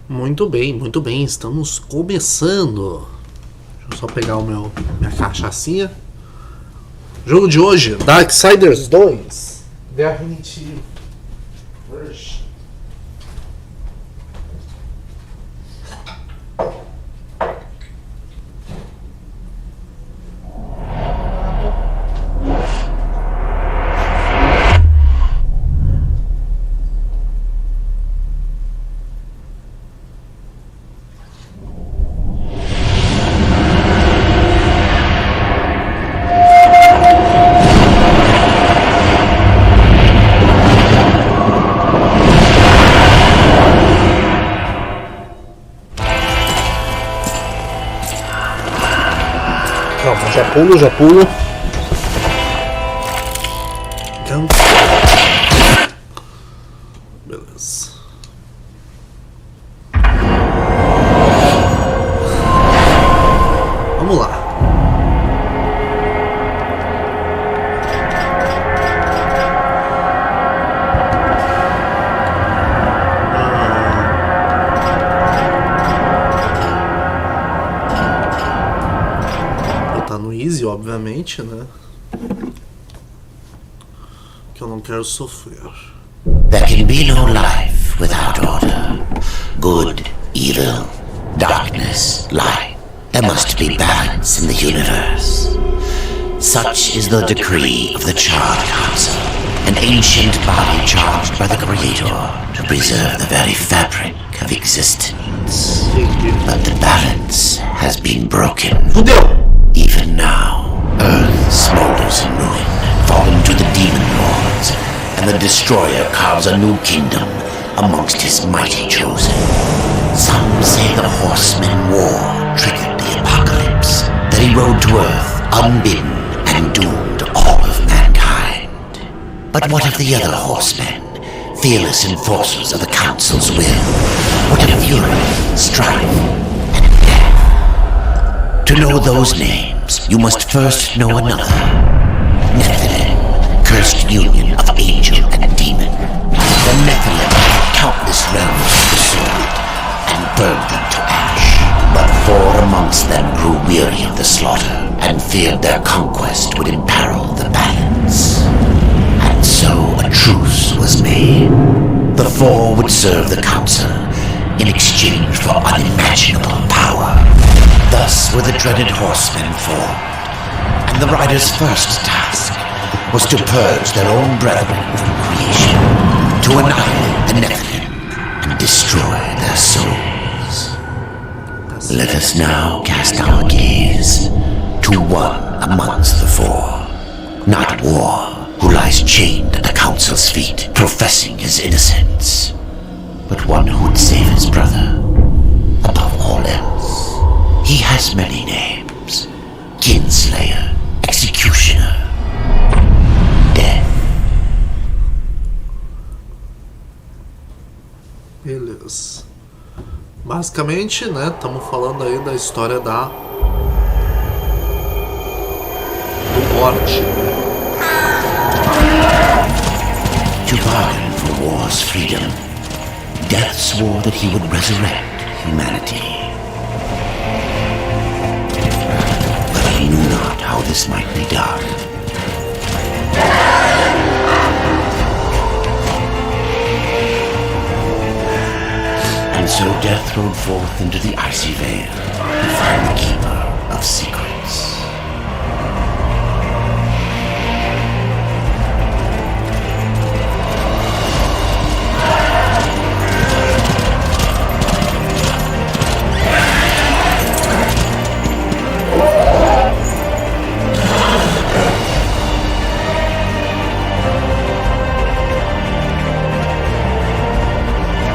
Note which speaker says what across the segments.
Speaker 1: Muito bem, estamos começando. Deixa eu só pegar minha cachaçinha. Jogo de hoje, DarKsiders 2. Definitive version. Calma, já pulo. Então. Beleza. Vamos lá. No easy, obviamente, né? Que eu não quero sofrer.
Speaker 2: There can be no life without order. Good, evil, darkness, light. There must be balance in the universe. Such is the decree of the Charred Council, an ancient body charged by the Creator to preserve the very fabric of existence. But the balance has been broken. Even now, Earth smolders in ruin, fallen to the demon lords, and the Destroyer carves a new kingdom amongst his mighty chosen. Some say the Horsemen War triggered the apocalypse, that he rode to Earth unbidden and doomed all of mankind. But what of the other Horsemen, fearless enforcers of the Council's will? What of fury, strife, to know those names, you must first know another. Nephilim, cursed union of angel and demon. The Nephilim had countless realms of the sword, and burned them to ash. But four amongst them grew weary of the slaughter, and feared their conquest would imperil the balance. And so a truce was made. The four would serve the Council in exchange for unimaginable power. Thus were the dreaded Horsemen formed, and the Riders' first task was to purge their own brethren from creation, to annihilate the Nephilim and destroy their souls. Let us now cast our gaze to one amongst the four, not War, who lies chained at the Council's feet, professing his innocence, but one who would save his brother above all else. He has many names: Kinslayer, Executioner, Death.
Speaker 1: Beleza. Basicamente, né, estamos falando aí da história do morte, né?
Speaker 2: To bargain for war's freedom, Death swore that he would resurrect humanity. He knew not how this might be done. And so Death rode forth into the icy veil to find the Keeper of Secrets.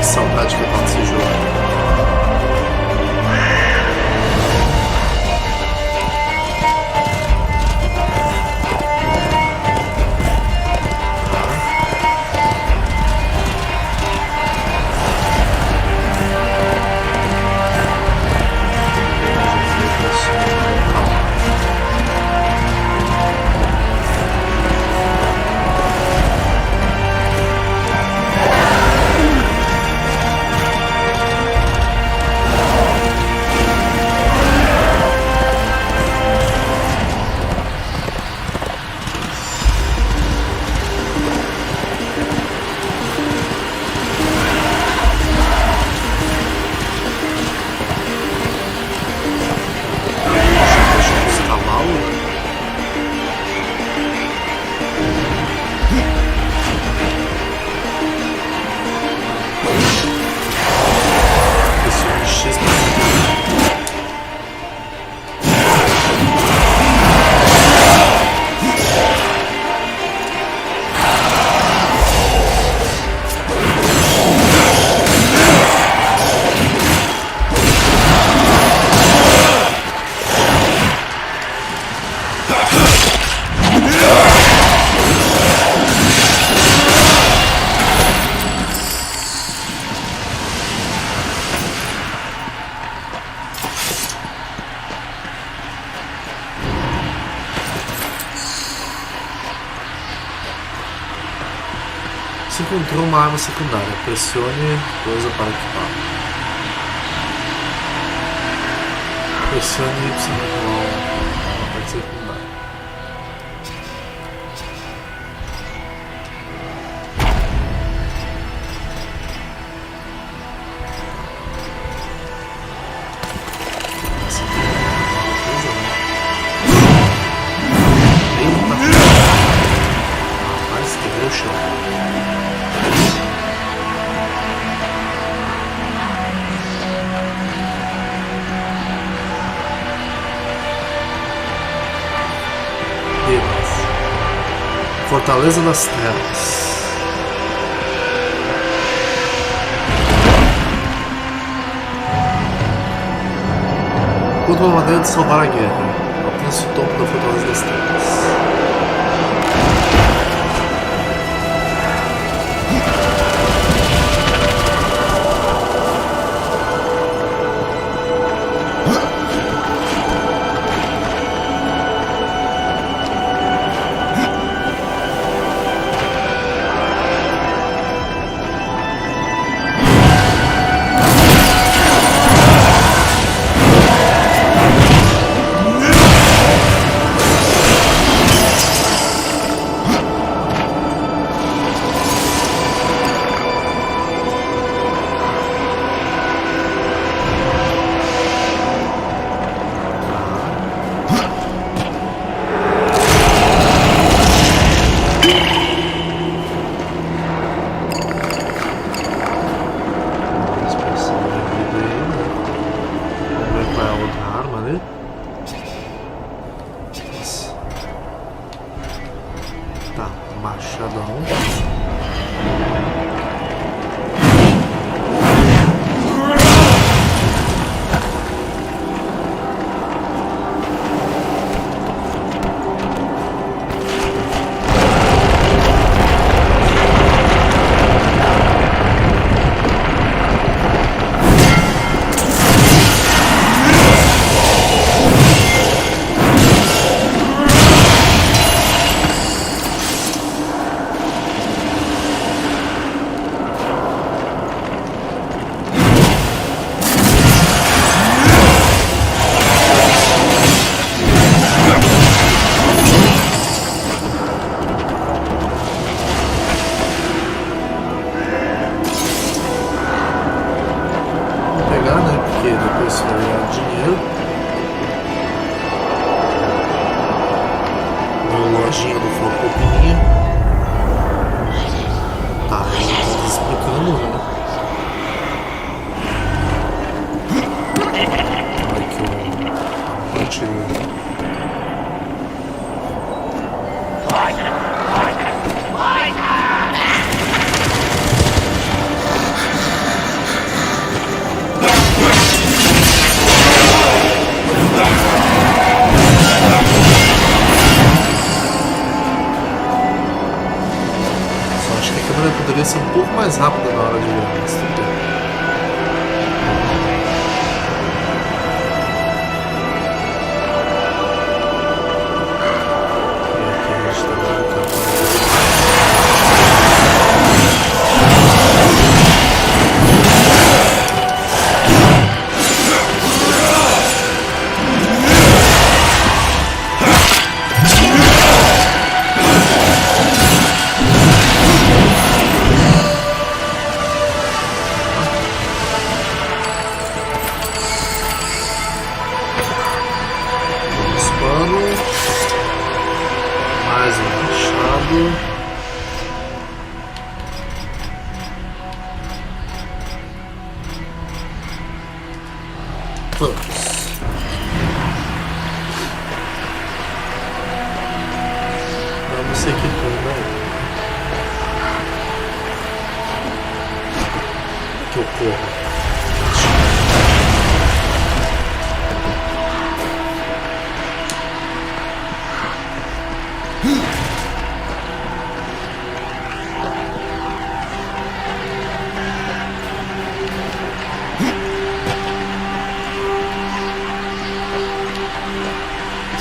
Speaker 1: Saudade que eu tava desse jogo. Você encontrou uma arma secundária. Pressione coisa para equipar. Pressione Y para uma parte secundária. Essa aqui é uma coisa, né? Eita! Rapaz, quebrou o chão. Fortaleza das Trevas. Encontre uma maneira de salvar a guerra. Alcance o topo da Fortaleza das Trevas. Tá, machadão. Depois vai ganhar dinheiro. Na lojinha do Flocopinha. Tá, ele tá explicando, né? Olha que o compartilhe. Poderia ser um pouco mais rápida na hora de virar, mas tudo bem. E aqui a gente tá dando campo. Mais um machado. Vamos. Vamos se equipando aí. Que eu corro.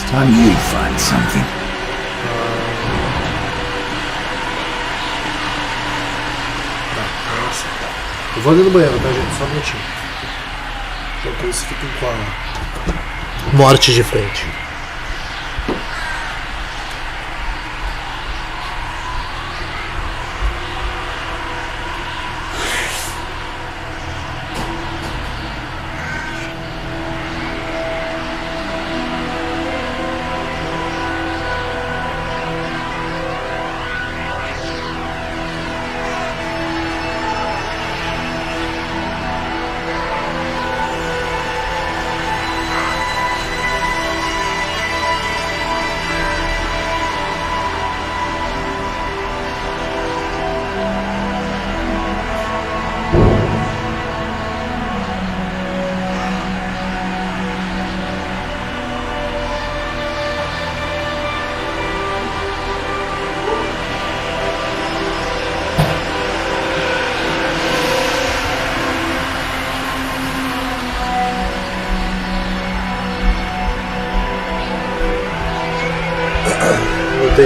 Speaker 2: Time you find something.
Speaker 1: Eu vou ali no banheiro, tá, gente? Só um minutinho. Enquanto eles ficam com a morte de frente.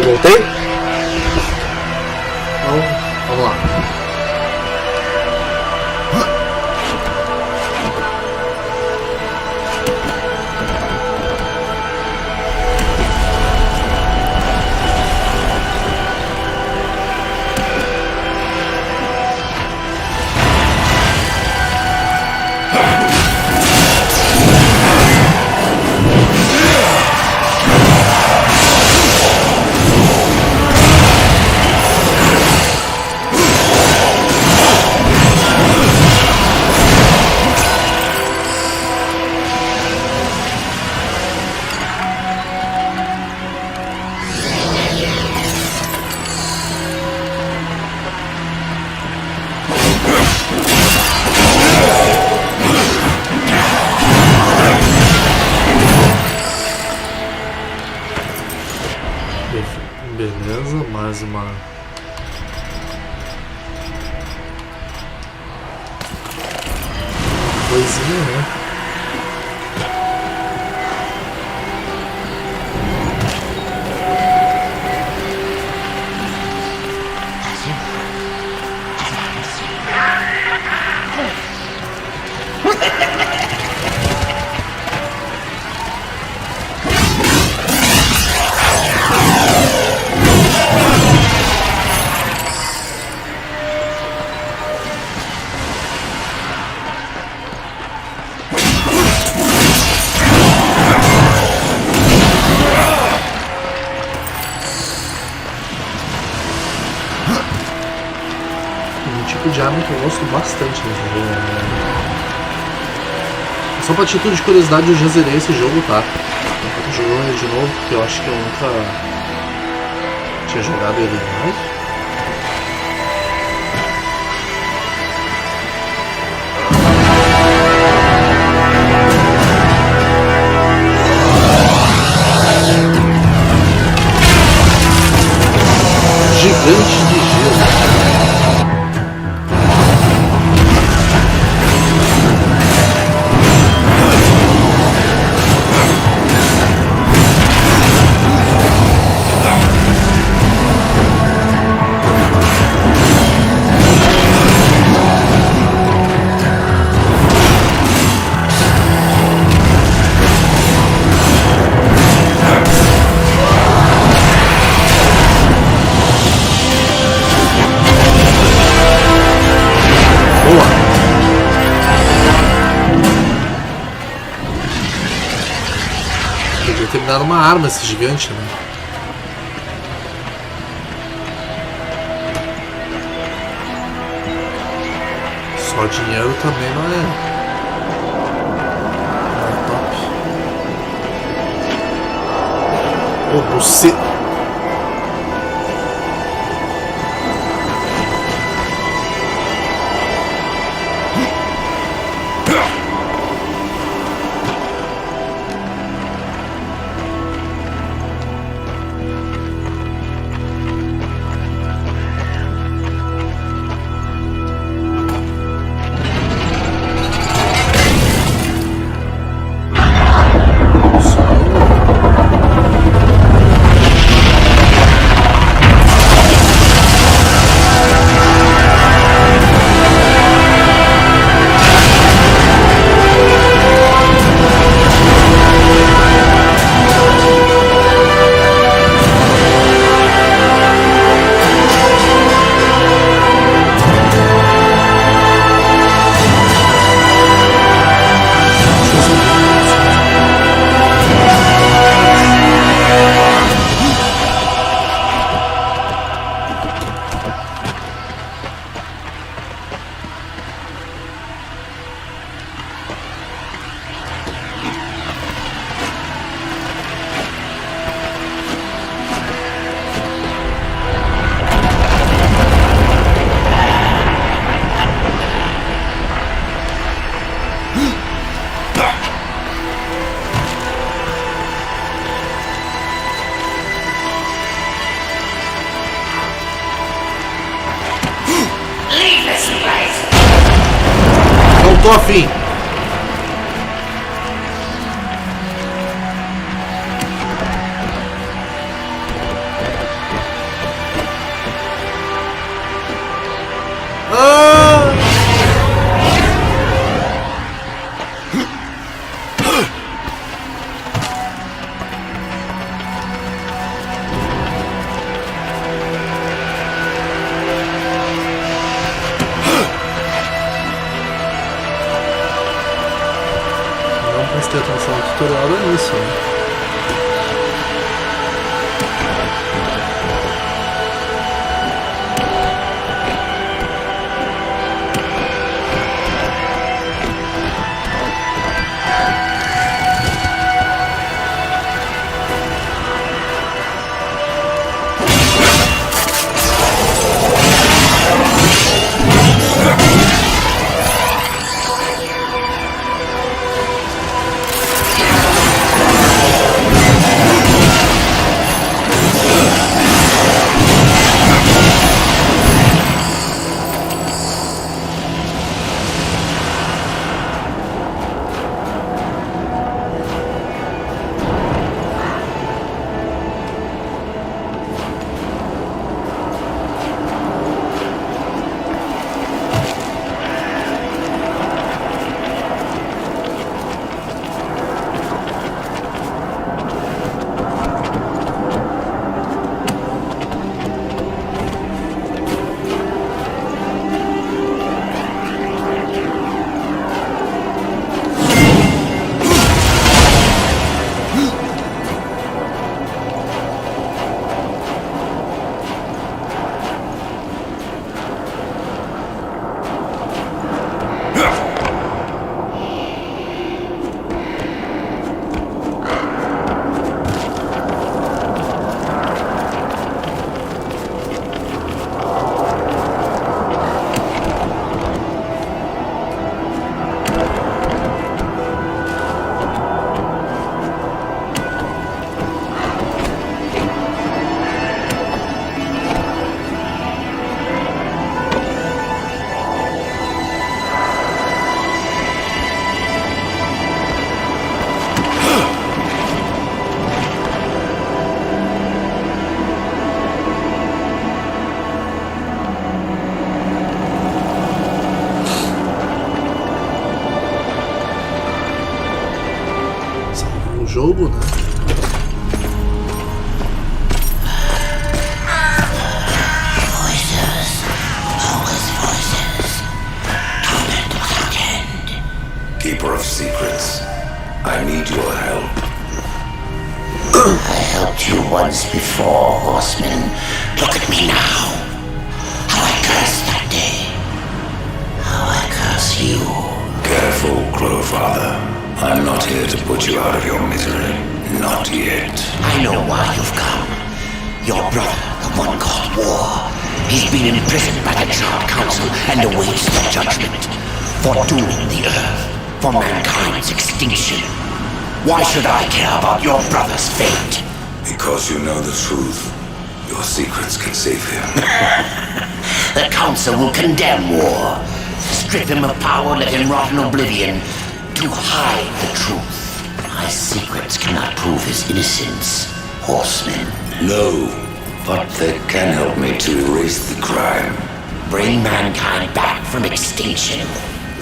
Speaker 1: Voltei? Então, vamos lá. Beleza, mais uma coisinha, né? De arma que eu gosto bastante nesse jogo, né? Só pra título de curiosidade, eu já zerei esse jogo, tá? Eu tô jogando ele de novo porque eu acho que eu nunca tinha jogado ele mais. Gigante de gelo. Terminar uma arma esse gigante, né? Só dinheiro também não é top. Oh, você... tô afim. Prestei atenção no tutorial do início, né? Jogo, né?
Speaker 3: Keeper of secrets, I need your help.
Speaker 2: I helped you once before, horseman. Look at me now. How I cursed that day. How I curse you.
Speaker 3: Careful, Crowfather. I'm not here to put you out of your misery. Not yet.
Speaker 2: I know why you've come. Your brother, the one called War, he's been imprisoned by the Child Council and awaits the judgment. For dooming the Earth. For mankind's extinction. Why should I care about your brother's fate?
Speaker 3: Because you know the truth. Your secrets can save him.
Speaker 2: The Council will condemn War. Strip him of power, let him rot in oblivion. To hide the truth. My secrets cannot prove his innocence, horseman.
Speaker 3: No, but they can help me to erase the crime.
Speaker 2: Bring mankind back from extinction.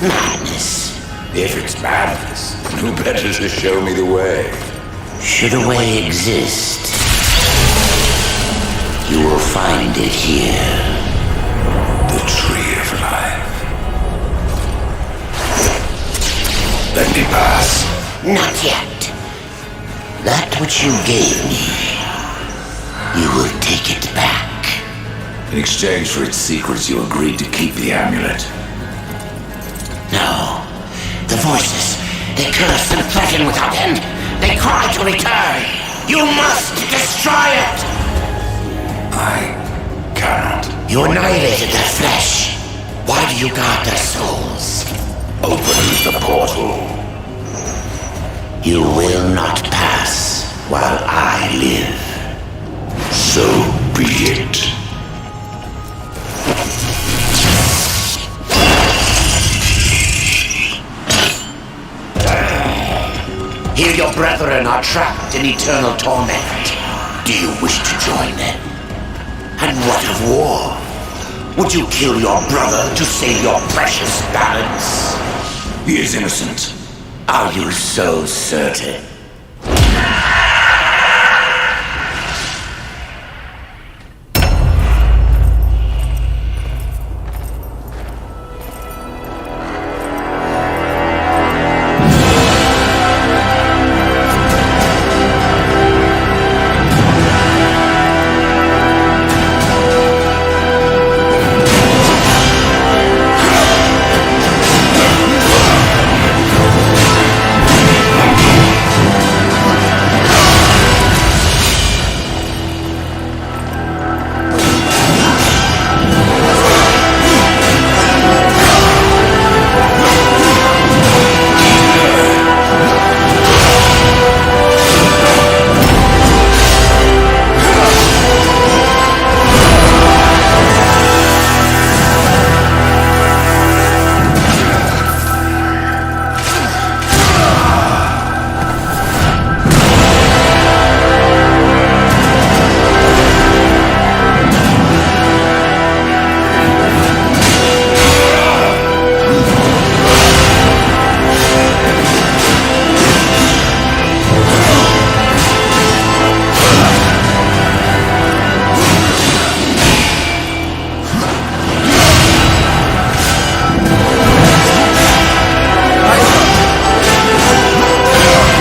Speaker 2: Madness.
Speaker 3: If it's madness, who better to show me the way?
Speaker 2: Should a way exist, you will find it here.
Speaker 3: The Tree of Life. Let me pass.
Speaker 2: Not yet. That which you gave me, you will take it back.
Speaker 3: In exchange for its secrets, you agreed to keep the amulet.
Speaker 2: No. The voices, they curse and threaten without end. They cry to return. You must destroy it.
Speaker 3: I cannot.
Speaker 2: You annihilated their flesh. Why do you guard their souls?
Speaker 3: Open the portal.
Speaker 2: You will not pass while I live.
Speaker 3: So be it.
Speaker 2: Here your brethren are trapped in eternal torment. Do you wish to join them? And what of war? Would you kill your brother to save your precious balance?
Speaker 3: He is innocent.
Speaker 2: Are you so certain?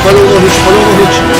Speaker 1: Falhou no hit.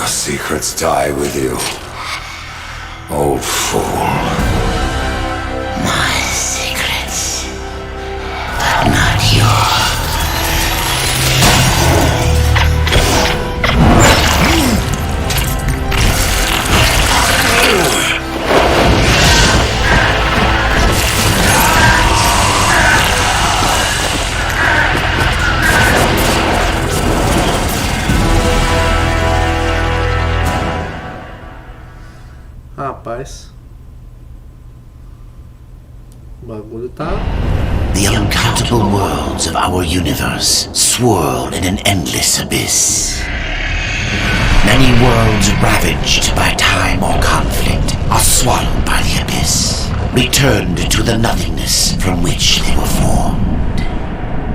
Speaker 3: Secrets die with you, old fool.
Speaker 2: My secrets, but not yours.
Speaker 1: Rapaz, o bagulho tá.
Speaker 2: The uncountable worlds of our universe swirl in an endless abyss. Many worlds ravaged by time or conflict are swallowed by the abyss, returned to the nothingness from which they were formed.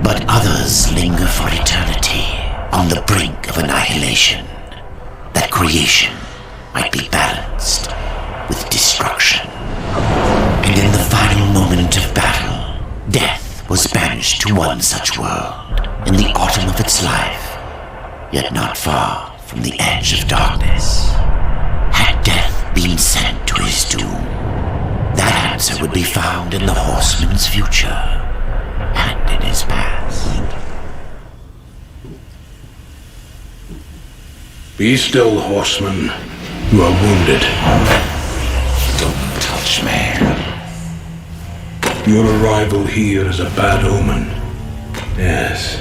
Speaker 2: But others linger for eternity on the brink of annihilation, that creation might be balanced with destruction. And in the final moment of battle, death was banished to one such world in the autumn of its life, yet not far from the edge of darkness. Had death been sent to his doom, that answer would be found in the horseman's future and in his past.
Speaker 4: Be still, horseman. You are wounded.
Speaker 3: Don't touch me.
Speaker 4: Your arrival here is a bad omen. Yes.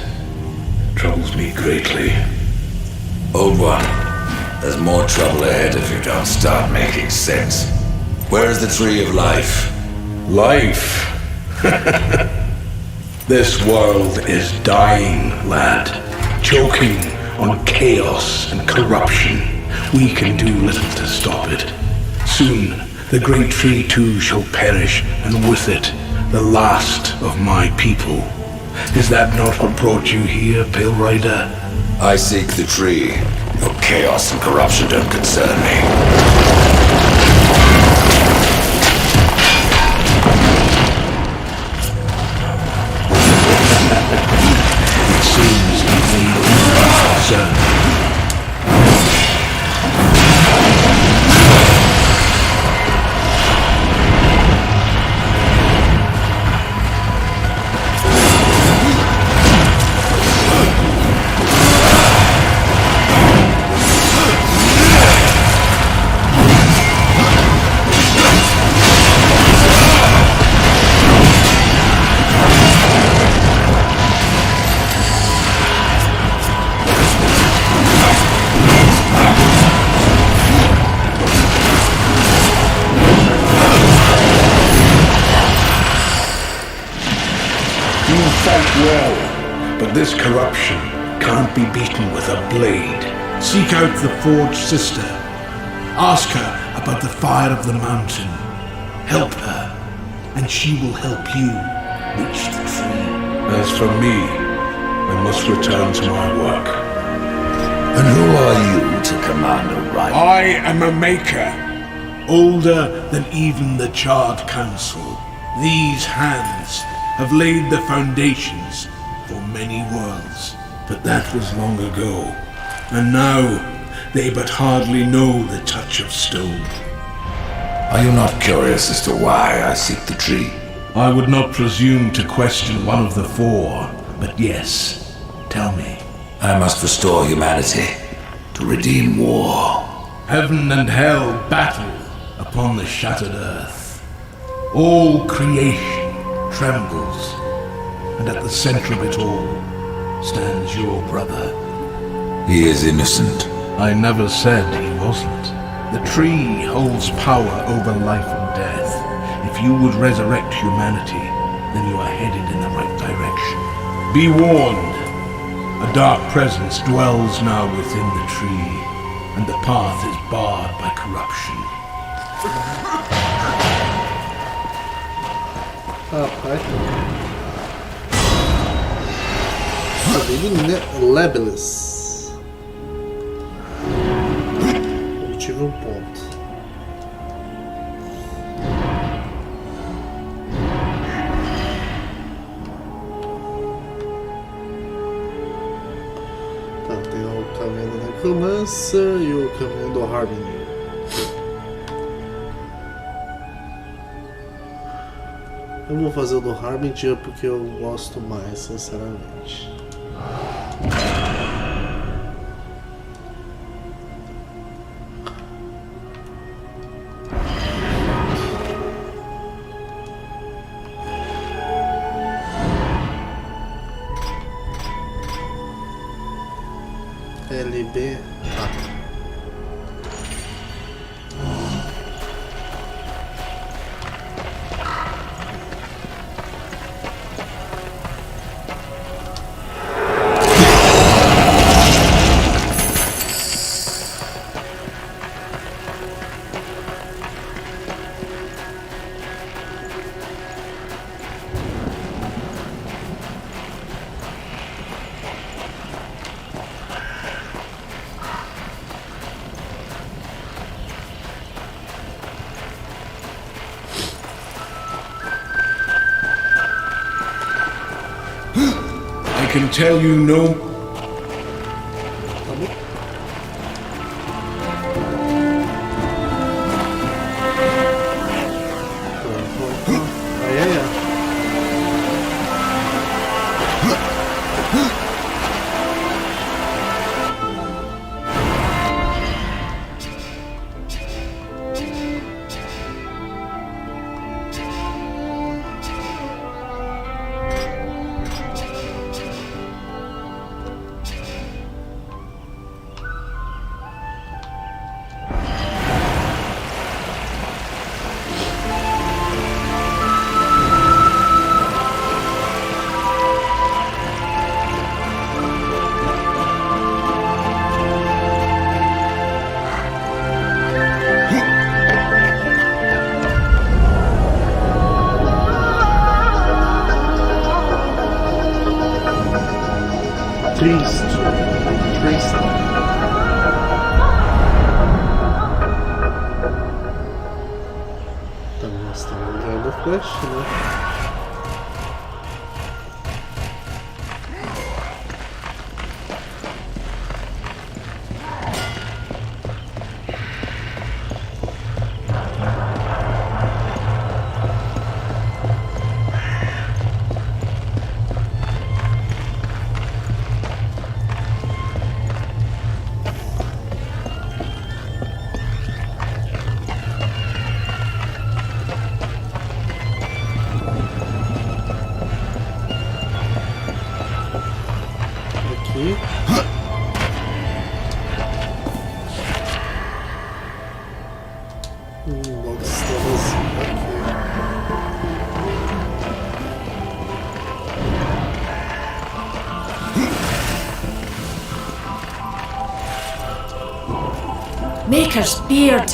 Speaker 4: Troubles me greatly.
Speaker 3: Old one, there's more trouble ahead if you don't start making sense. Where is the tree of life?
Speaker 4: Life? This world is dying, lad. Choking on chaos and corruption. We can do little to stop it. Soon, the great tree too shall perish, and with it, the last of my people. Is that not what brought you here, Pale Rider?
Speaker 3: I seek the tree. Your chaos and corruption don't concern me.
Speaker 4: It seems you need a concern. Well, but this corruption can't be beaten with a blade. Seek out the Forged Sister. Ask her about the fire of the mountain. Help her, and she will help you reach the tree. As for me, I must return to my work.
Speaker 3: And who are you to command a right?
Speaker 4: I am a maker, older than even the Charred Council. These hands have laid the foundations for many worlds, but that was long ago, and now they but hardly know the touch of stone.
Speaker 3: Are you not curious as to why I seek the tree?
Speaker 4: I would not presume to question one of the four, but yes, tell me.
Speaker 3: I must restore humanity, to redeem war.
Speaker 4: Heaven and hell battle upon the shattered earth. All creation trembles, and at the center of it all stands your brother.
Speaker 3: He is innocent.
Speaker 4: I never said he wasn't. The tree holds power over life and death. If you would resurrect humanity, then you are headed in the right direction. Be warned, a dark presence dwells now within the tree, and the path is barred by corruption.
Speaker 1: Rapaz. Lebelis. Obtive um ponto. Tá, tem o caminho da Necromancer e o caminho do Harbinger. Eu vou fazer o do Harbinger porque eu gosto mais, sinceramente. LB.
Speaker 4: I can tell you no.
Speaker 1: Triste. quest, né? Logo estamos aqui.
Speaker 5: Maker's beard.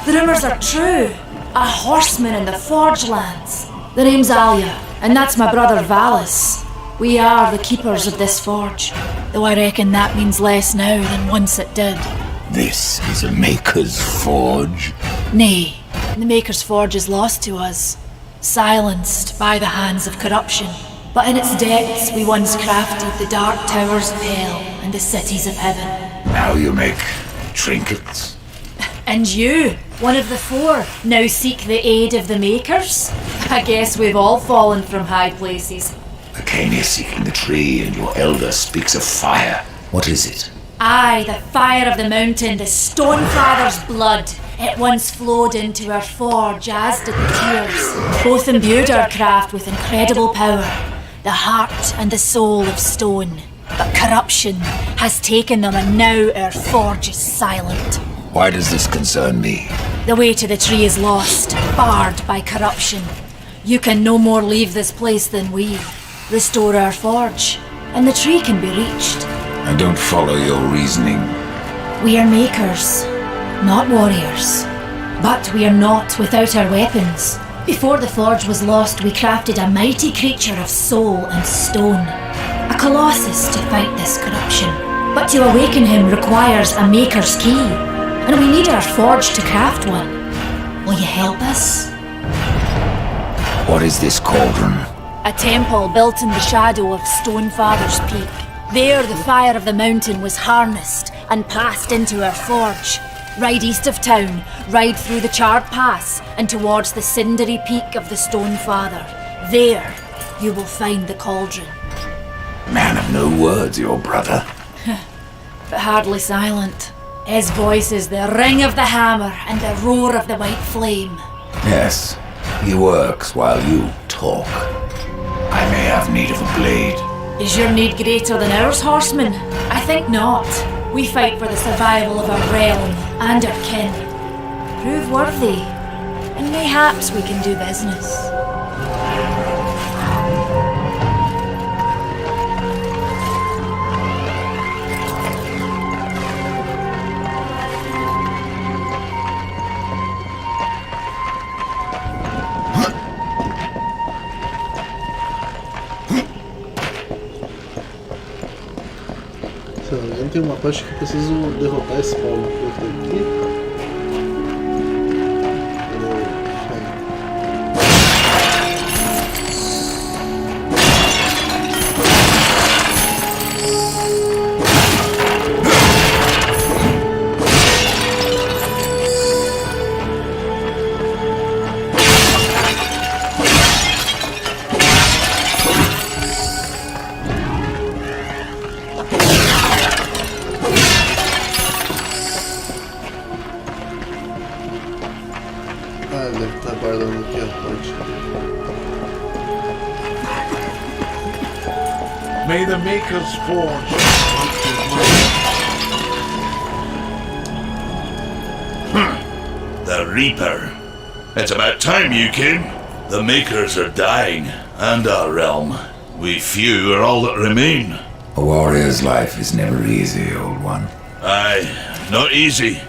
Speaker 5: The rumours are true. A horseman in the Forge lands. The name's Alia, and that's my brother Valis. We are the keepers of this forge, though I reckon that means less now than once it did.
Speaker 2: This is a Maker's Forge.
Speaker 5: Nay, the Maker's Forge is lost to us, silenced by the hands of corruption. But in its depths we once crafted the dark towers of hell and the cities of heaven.
Speaker 2: Now you make trinkets.
Speaker 5: And you, one of the four, now seek the aid of the Makers? I guess we've all fallen from high places.
Speaker 2: I came here seeking the tree, and your elder speaks of fire. What is it?
Speaker 5: Aye, the fire of the mountain, the Stonefather's blood. It once flowed into our forge, as did the tears. Both imbued our craft with incredible power, the heart and the soul of stone. But corruption has taken them, and now our forge is silent.
Speaker 2: Why does this concern me?
Speaker 5: The way to the tree is lost, barred by corruption. You can no more leave this place than we. Restore our forge, and the tree can be reached.
Speaker 2: I don't follow your reasoning.
Speaker 5: We are makers, not warriors. But we are not without our weapons. Before the forge was lost, we crafted a mighty creature of soul and stone. A colossus to fight this corruption. But to awaken him requires a maker's key. And we need our forge to craft one. Will you help us?
Speaker 2: What is this cauldron?
Speaker 5: A temple built in the shadow of Stonefather's Peak. There the fire of the mountain was harnessed and passed into our forge. Ride east of town, ride through the charred pass and towards the cindery peak of the Stonefather. There you will find the cauldron.
Speaker 2: Man of no words, your brother.
Speaker 5: But hardly silent. His voice is the ring of the hammer and the roar of the white flame.
Speaker 2: Yes, he works while you talk. I may have need of a blade.
Speaker 5: Is your need greater than ours, horseman? I think not. We fight for the survival of our realm and our kin. Prove worthy, and mayhaps we can do business.
Speaker 1: Se eu não me engano, tem uma parte que eu preciso derrotar esse Paulo aqui. Ah, deve estar guardando aqui a parte.
Speaker 4: May the Maker's Forge.
Speaker 3: The Reaper. It's about time you came. The Makers are dying, and our realm. We few are all that remain.
Speaker 2: A warrior's life is never easy, old one.
Speaker 3: Aye, not easy,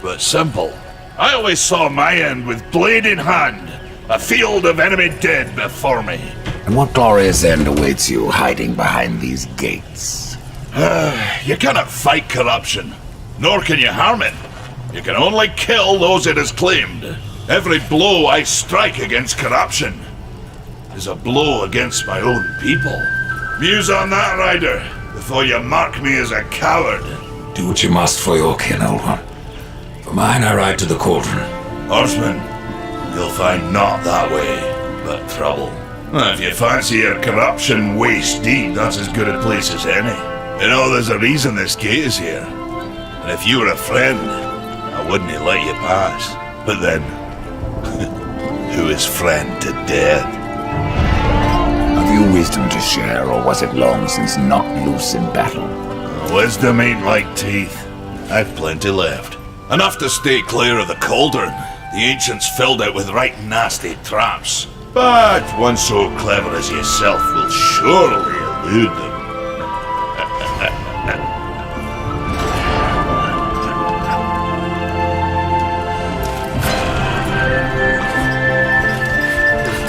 Speaker 3: but simple. I always saw my end with blade in hand, a field of enemy dead before me.
Speaker 2: And what glorious end awaits you hiding behind these gates?
Speaker 3: You cannot fight corruption, nor can you harm it. You can only kill those it has claimed. Every blow I strike against corruption is a blow against my own people. Muse on that, Rider, before you mark me as a coward.
Speaker 6: Do what you must for your kin, old one. For mine, I ride to the cauldron.
Speaker 3: Horseman, you'll find naught that way, but trouble. If you fancy your corruption waist deep, that's as good a place as any. You know, there's a reason this gate is here. And if you were a friend, I wouldn't have let you pass. But then, who is friend to death?
Speaker 7: Have you wisdom to share, or was it long since knocked loose in battle?
Speaker 3: Wisdom ain't like teeth. I've plenty left. Enough to stay clear of the cauldron. The ancients filled it with right nasty traps. But one so clever as yourself will surely elude them.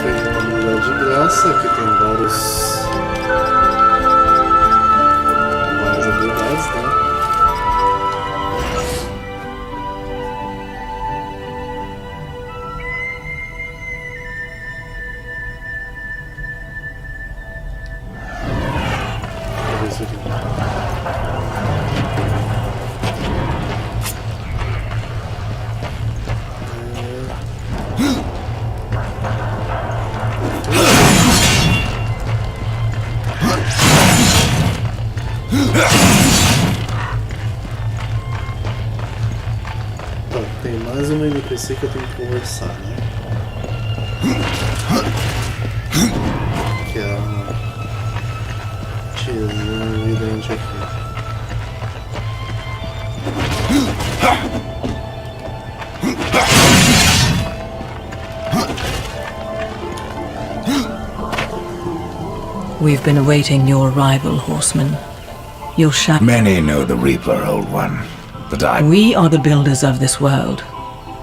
Speaker 1: Tem uma habilidade de graça, que tem várias habilidades, né? Deixa eu ver isso aqui. Tá, tem mais uma NPC que eu tenho que conversar, né? Que é a tiazinha vidente aqui.
Speaker 8: We've been awaiting your arrival, horseman. Your shadow.
Speaker 7: Many know the Reaper, old one, but
Speaker 8: We are the builders of this world,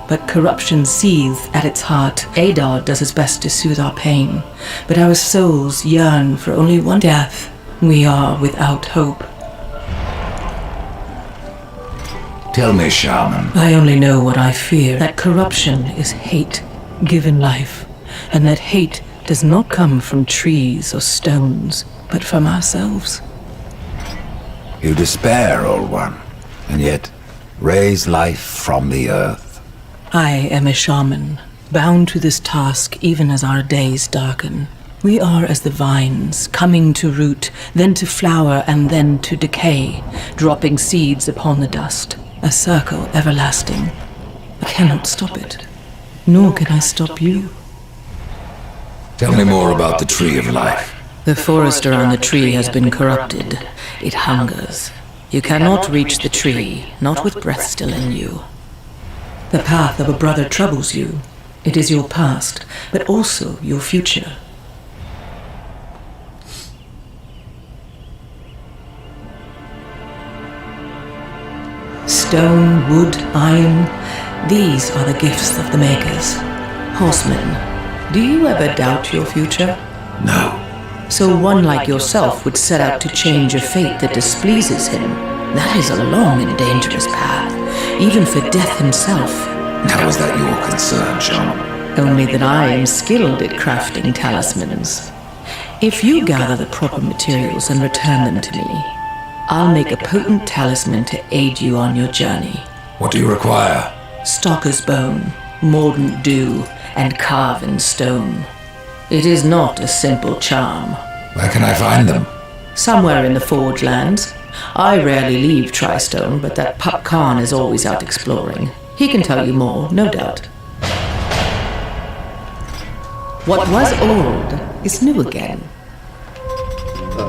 Speaker 8: but corruption seethes at its heart. Adar does his best to soothe our pain, but our souls yearn for only one death. We are without hope.
Speaker 6: Tell me, shaman.
Speaker 8: I only know what I fear, that corruption is hate given life, and that hate does not come from trees or stones, but from ourselves.
Speaker 7: you despair, old one, and yet raise life from the earth.
Speaker 8: I am a shaman, bound to this task even as our days darken. We are as the vines, coming to root, then to flower, and then to decay, dropping seeds upon the dust, a circle everlasting. I cannot stop it, nor can I stop you.
Speaker 6: Tell me more about the Tree of Life.
Speaker 8: The forest around the tree has been corrupted. It hungers. You cannot reach the tree, not with breath still in you. The path of a brother troubles you. It is your past, but also your future. Stone, wood, iron, these are the gifts of the makers. Horsemen, do you ever doubt your future?
Speaker 7: No.
Speaker 8: So one like yourself would set out to change a fate that displeases him. That is a long and dangerous path, even for death himself.
Speaker 6: How is that your concern, shaman?
Speaker 8: Only that I am skilled at crafting talismans. If you gather the proper materials and return them to me, I'll make a potent talisman to aid you on your journey.
Speaker 6: What do you require?
Speaker 8: Stalker's bone, mordant dew, and carven stone. It is not a simple charm.
Speaker 6: Where can I find them?
Speaker 8: Somewhere in the Forge Lands. I rarely leave Tristone, but that Pup Khan is always out exploring. He can tell you more, no doubt. What was old is new again.
Speaker 1: Tá.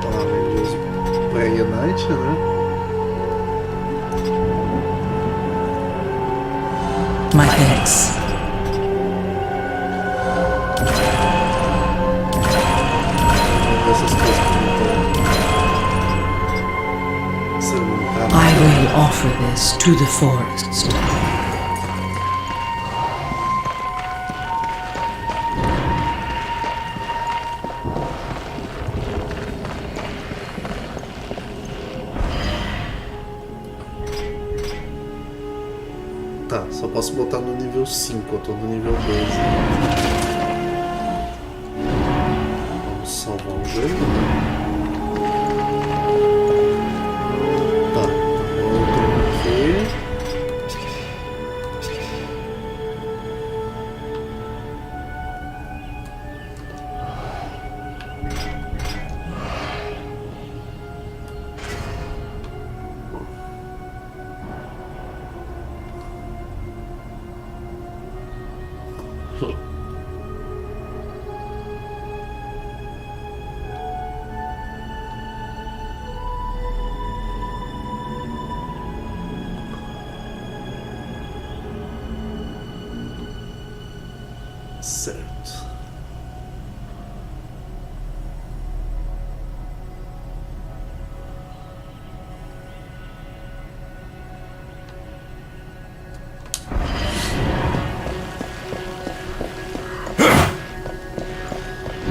Speaker 1: Além disso, Pregnite, né?
Speaker 8: My thanks.
Speaker 1: Essas coisas que não estão.
Speaker 8: I will offer this to the forest.
Speaker 1: Tá, Só posso botar no nível 5, eu tô no nível 12. Vamos salvar o jogo, né? Tá, outro aqui. Certo.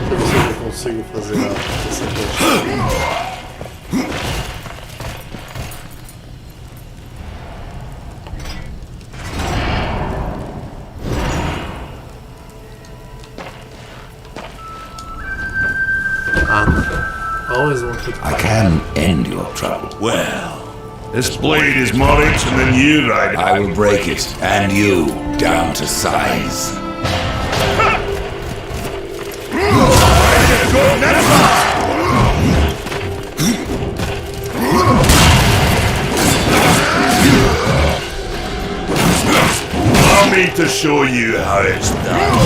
Speaker 1: Deixa eu ver se eu consigo fazer essa questão. Always wanted to
Speaker 7: I can end your trouble.
Speaker 3: Well, this blade is more ancient than you, Ryder.
Speaker 7: I will break it, and you, down to size.
Speaker 3: Allow me to show you how it's done.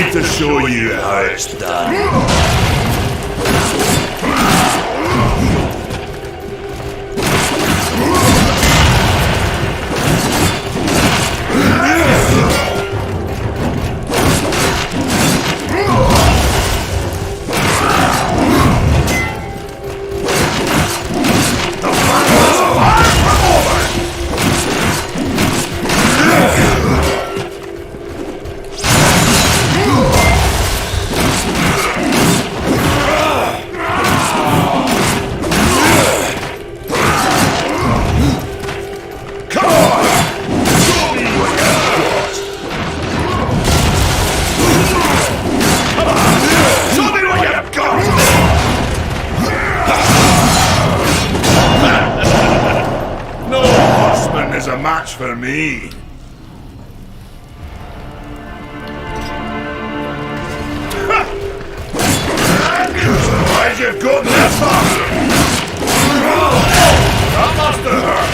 Speaker 3: To show you how it's done. For me. Surprised you've gotten this far. That must have hurt.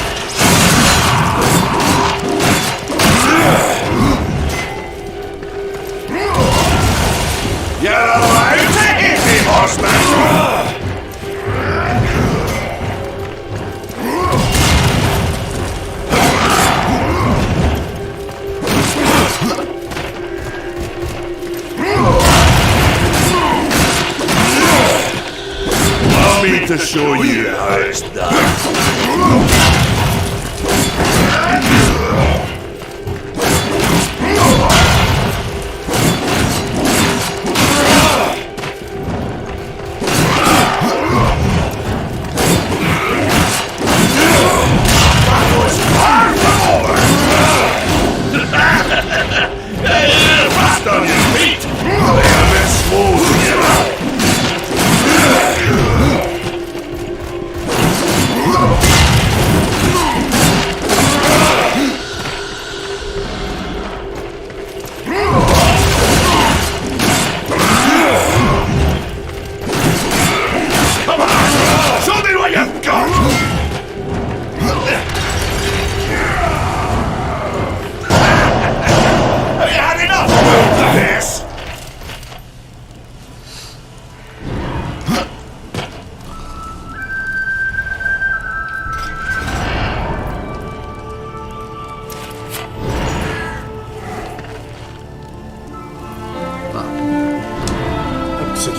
Speaker 3: You're allowed to hit me, horseman. To show you how it's done. Fast on your feet. They're a bit slow to get out.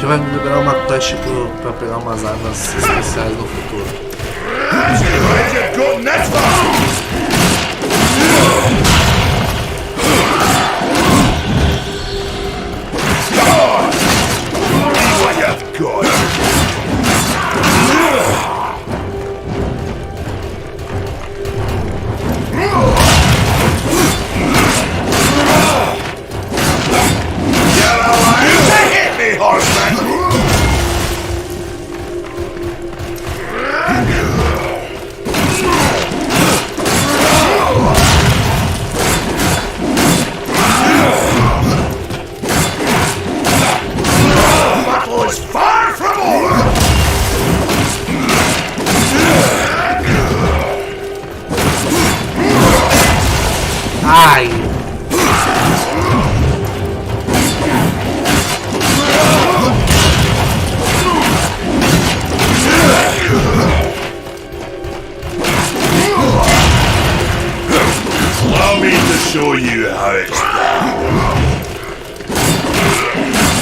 Speaker 1: gente vai liberar uma quest pra pegar umas armas especiais no futuro. Ai!
Speaker 3: Allow me to show you how it's done.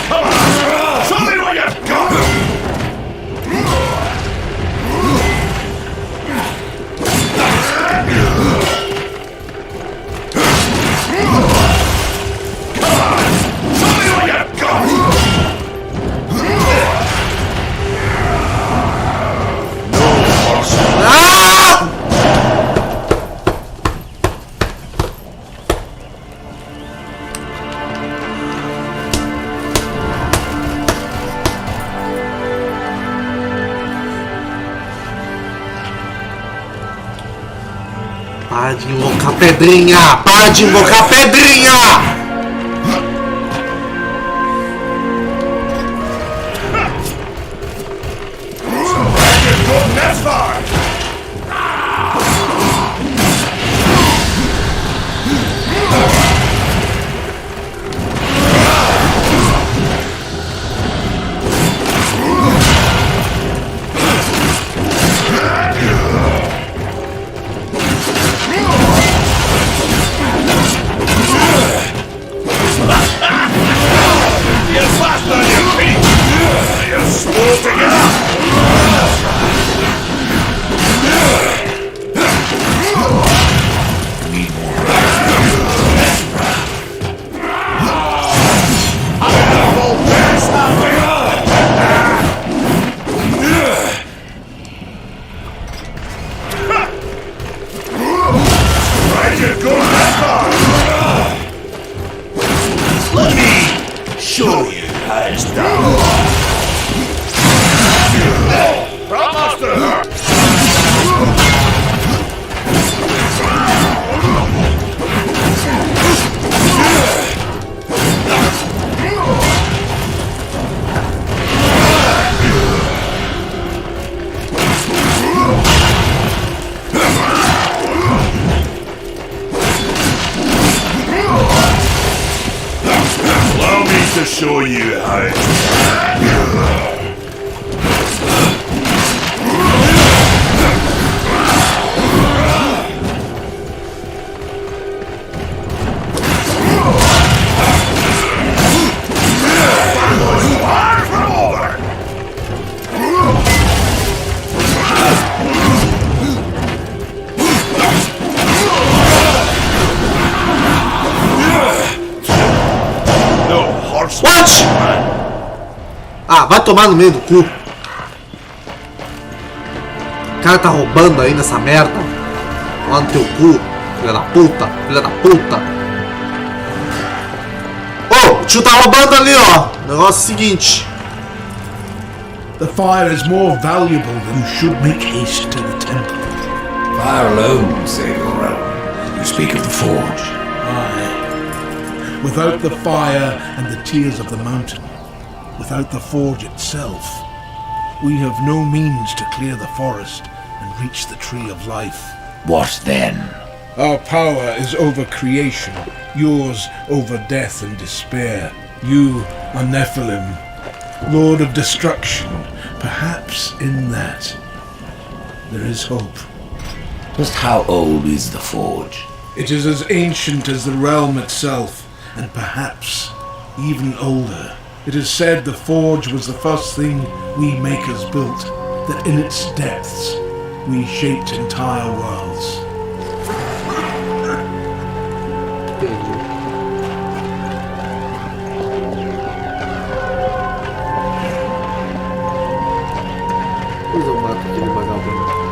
Speaker 3: Come on! Show me what you've got!
Speaker 1: Para de invocar pedrinha! Para de invocar pedrinha!
Speaker 3: Show you how it's done. Allow me to show you how it's done.
Speaker 1: What? Ah, vai tomar no meio do cu. O cara tá roubando aí nessa merda. Lá no teu cu, filha da puta, filha da puta. Ô, o tio tá roubando ali, ó. Negócio seguinte.
Speaker 4: The fire is more valuable than you should make haste to the temple.
Speaker 6: Fire alone save your realm. You speak of the forge.
Speaker 4: Aye. Without the fire and the tears of the mountain, without the forge itself, we have no means to clear the forest and reach the tree of life.
Speaker 2: What then?
Speaker 4: Our power is over creation, yours over death and despair. You are Nephilim, Lord of Destruction. Perhaps in that there is hope.
Speaker 2: Just how old is the forge?
Speaker 4: It is as ancient as the realm itself, and perhaps even older. It is said the forge was the first thing we makers built, that in its depths we shaped entire worlds.
Speaker 1: Entendi. Depois eu mato aquele vagabundo.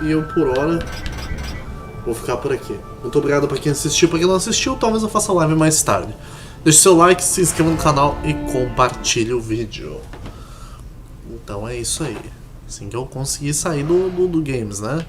Speaker 1: E eu, por hora, vou ficar por aqui. Muito obrigado pra quem assistiu. Pra quem não assistiu, talvez eu faça live mais tarde. Deixe seu like, se inscreva no canal e compartilhe o vídeo. Então é isso aí. Assim que eu conseguir sair do games, né?